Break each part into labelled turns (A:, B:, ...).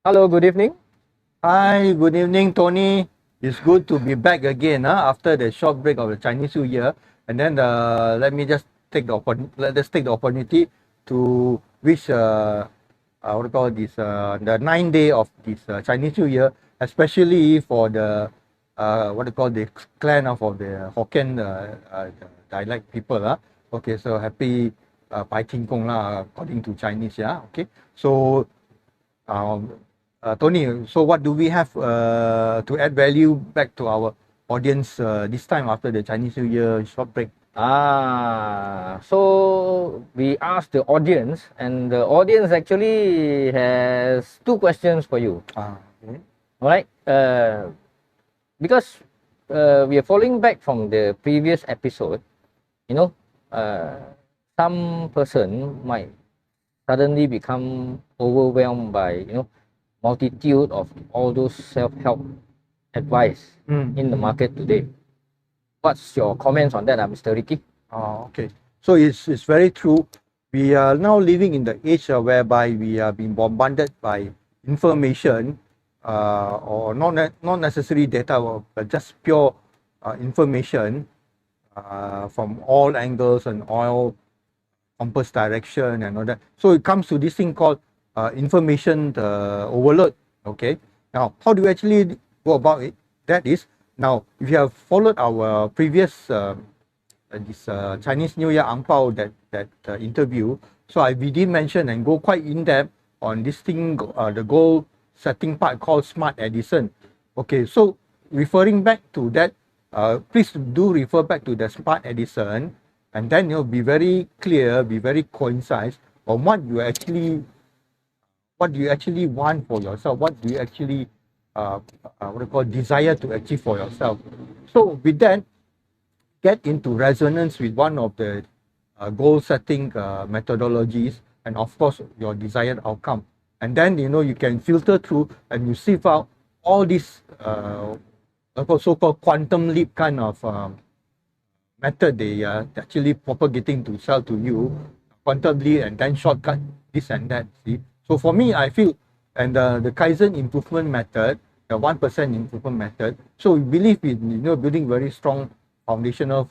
A: Hello, good evening.
B: Hi, good evening, Tony. It's good to be back again after the short break of the Chinese New Year. And then let me just let us take the opportunity to wish what do you call this the 9th day of this Chinese New Year, especially for the what do you call the clan of the Hokkien dialect people. Okay, so happy Pai Ting Kong lah, according to Chinese. Yeah, okay. So um, Tony, so what do we have to add value back to our audience this time after the Chinese New Year short break?
A: So we asked the audience, and the audience actually has two questions for you.
B: Okay.
A: All right. Because we are following back from the previous episode, you know, some person might suddenly become overwhelmed by multitude of all those self-help advice in the market today. What's your comments on that, Mr. Ricky?
B: Okay. So it's very true. We are now living in the age whereby we are being bombarded by information, or not necessarily data, but just pure information from all angles and all compass direction and all that. So it comes to this thing called information overload. Okay. Now, how do you actually go about it? That is, now if you have followed our previous this Chinese New Year ang pao that interview, so we did mention and go quite in depth on this thing, the goal setting part called Smart Edison. Okay, so referring back to that, please do refer back to the Smart Edison, and then be very clear, be very concise on what do you actually want for yourself, what do you actually what do you call desire to achieve for yourself. So with that, get into resonance with one of the goal setting methodologies, and of course your desired outcome, and then you can filter through and you sieve out all these so-called quantum leap kind of method they are actually propagating to sell to you, quantum leap and then shortcut this and that. See, so for me, I feel, and the Kaizen improvement method, the 1% improvement method, so we believe in building very strong foundational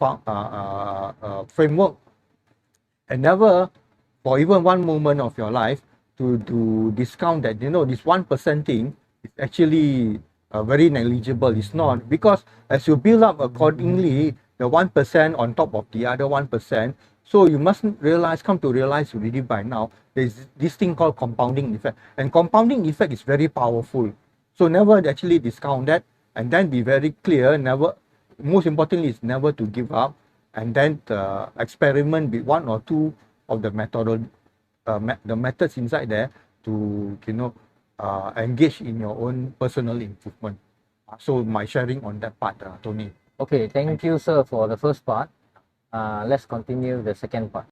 B: framework, and never for even one moment of your life to discount that this 1% thing is actually very negligible. It's not, because as you build up accordingly, the 1% on top of the other 1%, so you must come to realize already by now, there's this thing called compounding effect, and compounding effect is very powerful. So never actually discount that, and then be very clear, never, most importantly is never to give up, and then experiment with one or two of the the methods inside there to engage in your own personal improvement. So my sharing on that part, Tony.
A: Okay, thank you, sir, for the first part. Let's continue the second part.